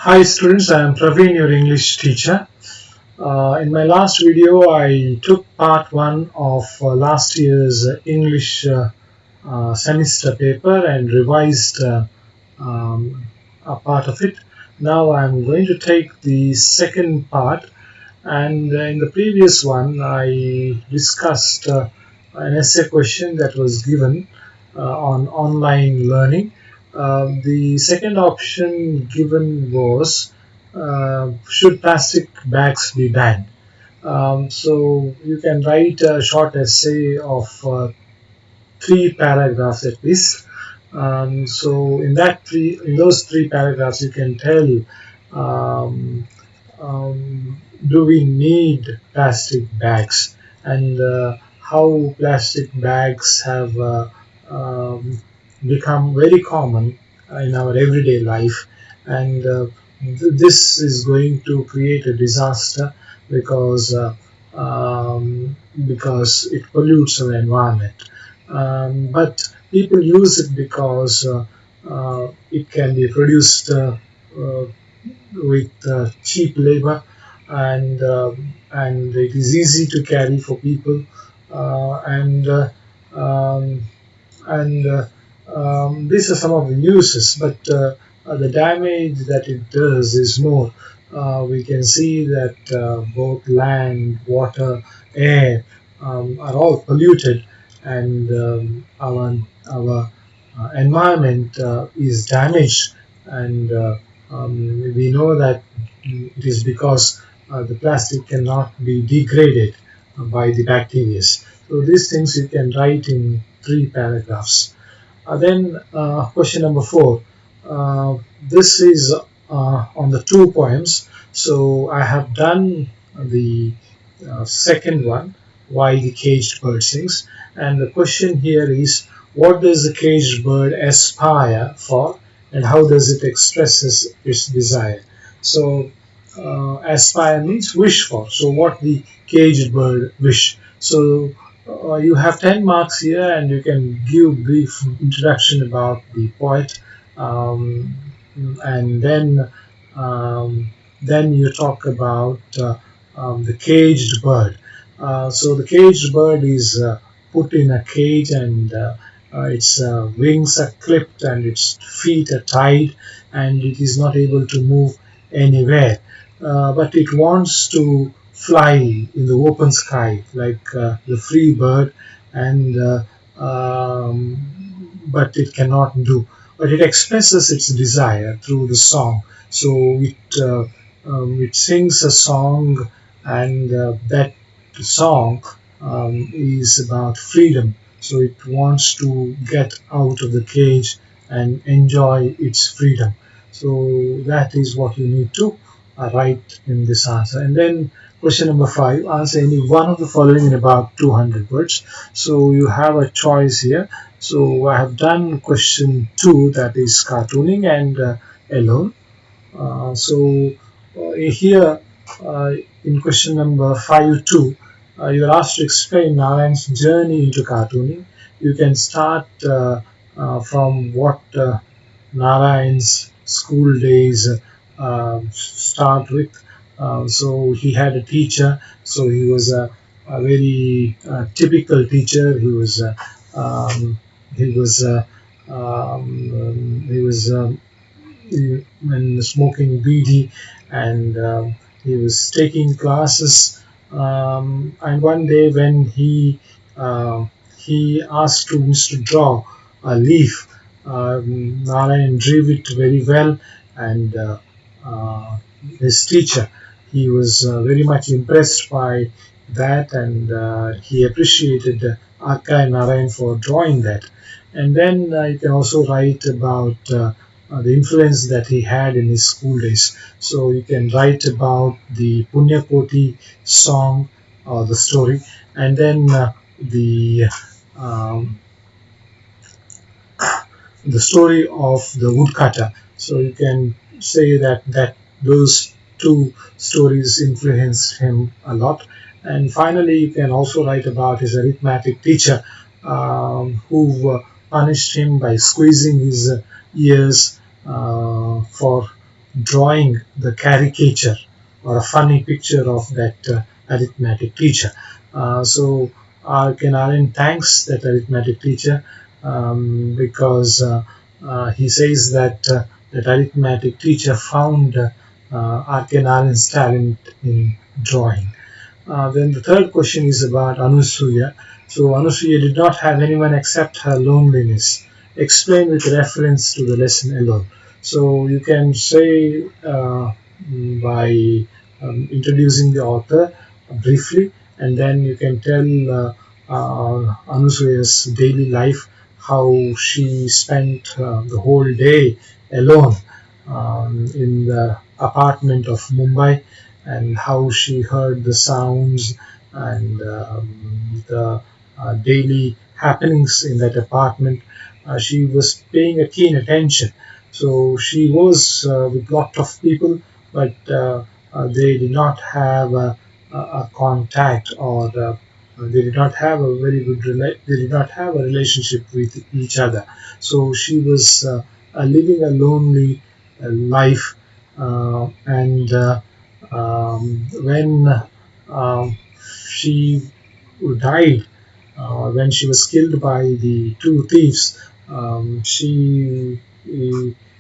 Hi students, I am Praveen, your English teacher. In my last video, I took part 1 of last year's English semester paper and revised um, a part of it. Now I am going to take the second part, and in the previous one I discussed an essay question that was given on online learning. The second option given was, should plastic bags be banned? So you can write a short essay of 3 paragraphs at least. So in those 3 paragraphs, you can tell, um, do we need plastic bags, and how plastic bags have um, become very common in our everyday life, and this is going to create a disaster because uh, because it pollutes our environment. But people use it because it can be produced uh, with cheap labor, and it is easy to carry for people, and um, and these are some of the uses, but the damage that it does is more. We can see that both land, water, air are all polluted, and our environment is damaged, and we know that it is because the plastic cannot be degraded by the bacteria. So these things you can write in 3 paragraphs. Then question number 4. This is on the 2 poems. So I have done the second one, Why the Caged Bird Sings. And the question here is, what does the caged bird aspire for, and how does it express its desire? So aspire means wish for. So what the caged bird wish. So you have 10 marks here, and you can give brief introduction about the poet, um, and um, then you talk about the caged bird. So the caged bird is put in a cage, and its wings are clipped and its feet are tied, and it is not able to move anywhere. But it wants to fly in the open sky like the free bird, and but it cannot do. But it expresses its desire through the song. So it sings a song, and that song is about freedom. So it wants to get out of the cage and enjoy its freedom. So that is what you need to write in this answer. And then question number 5, answer any one of the following in about 200 words. So you have a choice here. So I have done question 2, that is cartooning and alone. Here uh, in question number 5 2, you are asked to explain Narayan's journey into cartooning. You can start from what Narayan's school days start with. So he had a teacher. So he was a very typical teacher. He was he was when smoking BD, and he was taking classes. And one day when he asked students to draw a leaf, Narayan drew it very well, and his teacher, he was very much impressed by that, and he appreciated Arkai Narayan for drawing that. And then you can also write about the influence that he had in his school days. So you can write about the Punyakoti song or the story, and then um, the story of the woodcutter. So you can say that those two stories influenced him a lot. And finally, you can also write about his arithmetic teacher, who punished him by squeezing his ears for drawing the caricature or a funny picture of that arithmetic teacher. So Ken Allen thanks that arithmetic teacher because he says that that arithmetic teacher found Ken Allen's talent in drawing. Then the third question is about Anusuya. So Anusuya did not have anyone except her loneliness. Explain with reference to the lesson alone. So you can say by introducing the author briefly, and then you can tell Anusuya's daily life, how she spent the whole day alone in the apartment of Mumbai, and how she heard the sounds and the daily happenings in that apartment. She was paying a keen attention. So she was with lot of people, but they did not have a contact, or they did not have a very good they did not have a relationship with each other. So she was living a lonely life, and when she died, when she was killed by the two thieves,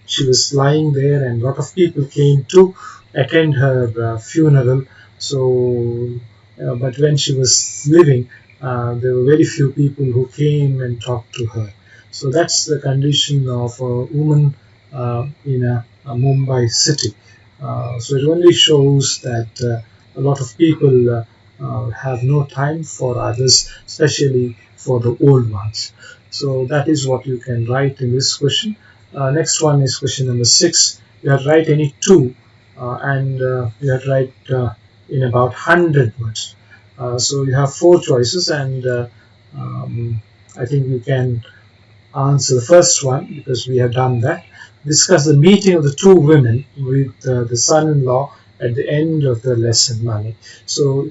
she was lying there, and a lot of people came to attend her funeral. So, but when she was living, there were very few people who came and talked to her. So that's the condition of a woman in a Mumbai city. So it only shows that a lot of people have no time for others, especially for the old ones. So that is what you can write in this question. Next one is question number 6. You have to write any two, and you have to write in about 100 words. So you have four choices, and I think you can answer the first one because we have done that. Discuss the meeting of the two women with the son-in-law at the end of the lesson money. So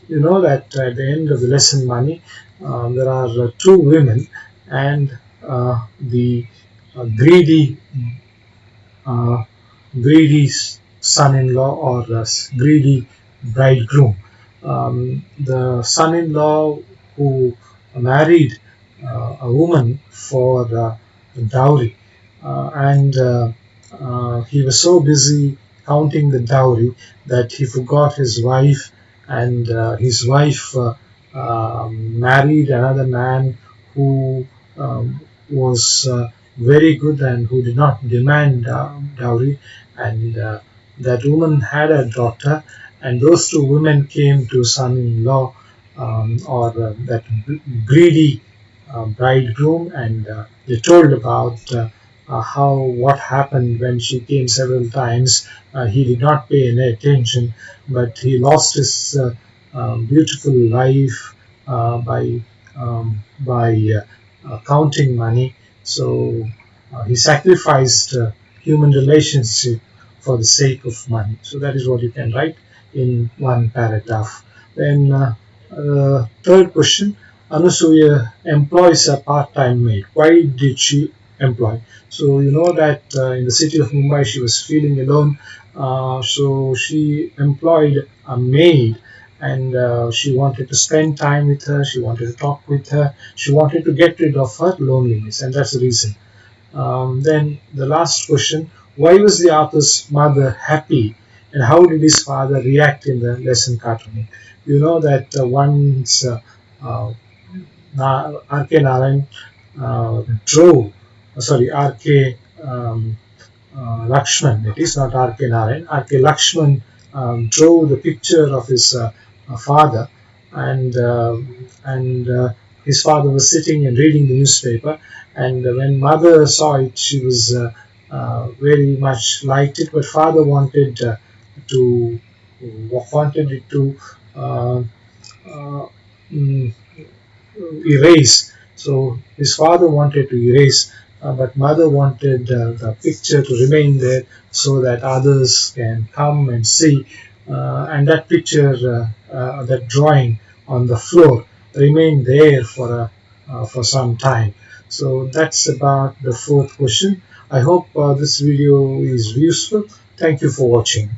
you know that at the end of the lesson money, there are two women, and the greedy uh, greedy son-in-law, or greedy bridegroom. The son-in-law who married a woman for dowry, and he was so busy counting the dowry that he forgot his wife, and his wife married another man who was very good and who did not demand dowry, and that woman had a daughter, and those two women came to son-in-law, or that greedy bridegroom, and they told about how what happened when she came several times. He did not pay any attention, but he lost his beautiful life by counting money. So he sacrificed human relationship for the sake of money. So that is what you can write in one paragraph. Then third question, Anusuya employs a part-time maid. Why did she employ? So you know that in the city of Mumbai she was feeling alone, so she employed a maid, and she wanted to spend time with her, she wanted to talk with her, she wanted to get rid of her loneliness, and that's the reason. Then the last question, why was the author's mother happy, and how did his father react in the lesson cartooning? You know that once R.K. Narayan drove, sorry, R.K. Lakshman, it is not R.K. Narayan, R.K. Lakshman drove the picture of his father, and his father was sitting and reading the newspaper, and when mother saw it, she was very much liked it, but father to wanted it to uh, uh, mm, erase. So his father wanted to erase, but mother wanted the picture to remain there so that others can come and see. And that picture, that drawing on the floor, remained there for some time. So that's about the fourth question. I hope this video is useful. Thank you for watching.